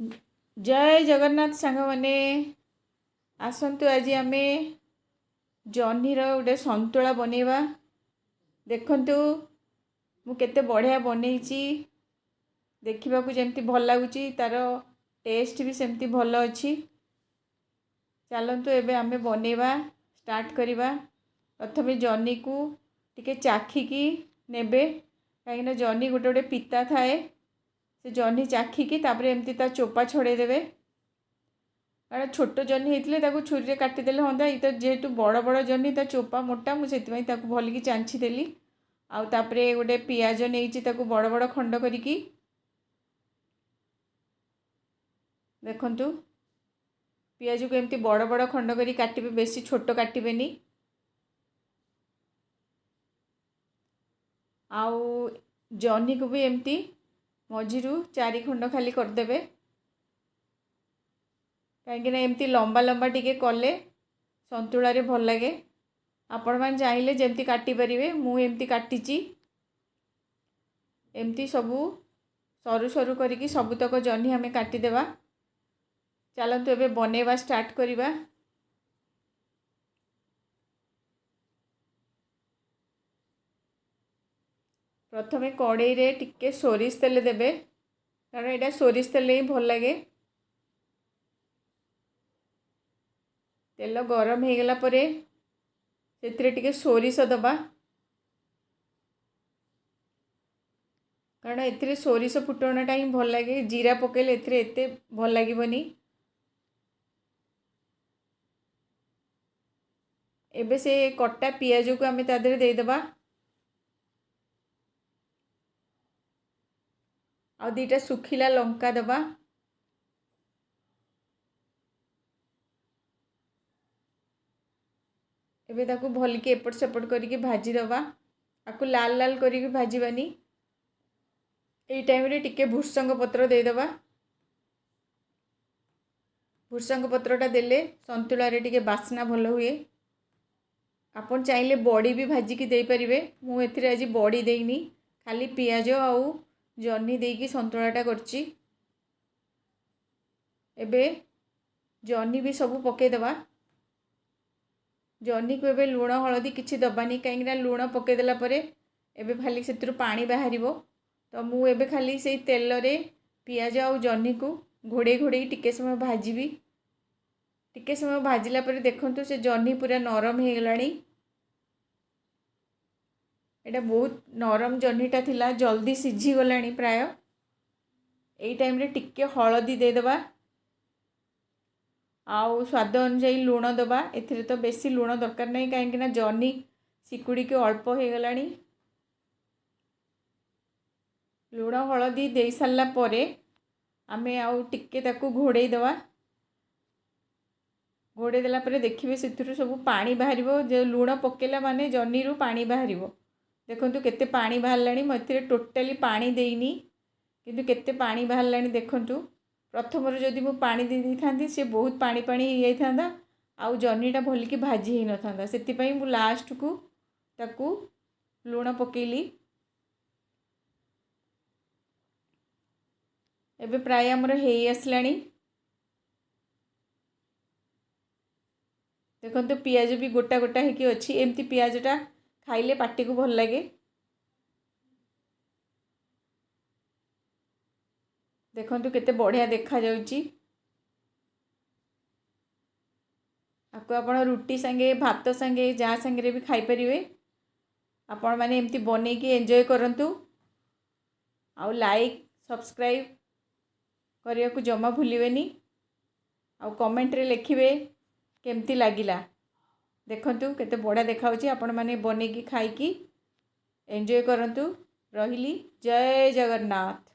जय जगन्नाथ सांग मैंने आसतु आज आम जह्नीर गोटे संतुला बनैबा। देखंतु मु केते बढ़िया बनैची, देखा जमती भल लगुच, तार टेस्ट भी सेमती भल अच्छी। चलतु एबे आम बनैबा स्टार्ट करवा। प्रथम जह्नी को टिके चाखिकी नेबे, कहीं जह्नी गोटे गोटे पिता थाए। से जह्नी चाखिकी तापरे एमती ता चोपा छड़े देवे। कारण छोट जह्नी होते छुरी काटिदेले हाँ। ये तो जेहेतु बड़ बड़ जह्नी ता चोपा मोटा, मुझे भलिकी चांछी देली। आउे गोटे पियाज नहीं बड़ बड़ खंड करिकी देखंतु पियाज को एमती बड़ बड़ खंड करी काटिबे, बेसी छोट काटिबेनी। आउ जह्नी को भी एमती मझिरू 4 खंड खाली करदेवे। कहीं एमती लंबा लंबा टिके कले संतुला रे भल लगे। आपण मैंने चाहिए जमती काटी पारे, मु एमती काटिची। एमती सबू सरू सरू करिकी सबुतक जह्नी आम काटिदेवा। चलतु एबे बनैबा स्टार्ट करवा। प्रथमे कड़ई रे टिके सोरिष तेल देबे, कारण यहाँ सोरिष तेल ही भल लगे। तेल गरम हो गला परे से टिके सोरिष दबा, कारण ए सोरिष फुटणटा ही भल लगे। जीरा पकेले एते भल लगनी। एबे से कटा पियाज को आम तादरे देदेबा। आ 2टा सुखिला लंका दबा। एबे ताकू भलके एपट सेपट करके भाजी दबा। आपको लाल लाल करके भाजबानी। ये टाइम रे टिके भुर्संग पत्र देदेबा। भुर्संग पत्रटा देले संतुला रे टिके बास्ना भल हुए। आपन चाहिए बड़ी भी भाजिकी दे पारिबे। मु एथिरे आज बड़ी देइनी, खाली पियाज आउ जह्नी देकी संतुलाटा करची। एबे जह्नी भी सब पकेदेबा। जह्नी को एबे लुण हलदी किछि दबानी, कहीं लुण पकेदेला परे एबे खाली से पानी बाहर। तो मु एबे खाली से तेल रे पियाज आउ जह्नी को घोड़े घोड़े टिके समय भाजीबी। टिके समय भाजिला परे देखंतु से जह्नी पूरा नरम हो गलानी। एटा बहुत नरम जह्नीटा थिला, जल्दी सिझी गलानी प्राय। एई टाइम रे टिके हलदी देदेबा। आउ स्वाद अनुसार लुण दबा। एथिरे तो बेसी लुण दरकार नहीं, कहीं जह्नी सिकुड़ी के अल्प हो गलानी। लुण हलदी दे सारा परे आमे आउ टिके ताकू घोड़े दबा। घोड़े देला परे देखिए से सब पानी बाहर। जो लुण पकेला माने जह्नी रू पानी बाहर। देखंतु केते पानी बाहरलानी। मु एथिरे टोटाली पानी देइनी, किंतु केते पानी बाहरलानी देखंतु। प्रथम जदि मु पानी दे दी थांती से बहुत पानी पानी हो जाइथांदा, आउ जह्नीटा भलिकी भाजी ही नथांदा। सेतिपई मु लास्ट को ताकू लुण पकेली। एबे प्राय हमर हेई आसलानी। देखंतु पियाज भी गोटा गोटा होकी अच्छी। एमती पियाजटा खाइले पाटी को भल लगे। देखंतु केते बढ़िया देखा जाउची। आपको आपण रुटी संगे भात संगे जा संगे भी खाई परिवे। आपण माने एमती बने की एंजॉय करंतु। आउ लाइक सब्सक्राइब करिया को जमा भूलिवेनी। आउ कमेंट रे लिखिबे केमती लागिला। देखंतु केते बड़ा देखाउची। आपण माने बने की खाई की एंजॉय करंतु। रहिली। जय जगन्नाथ।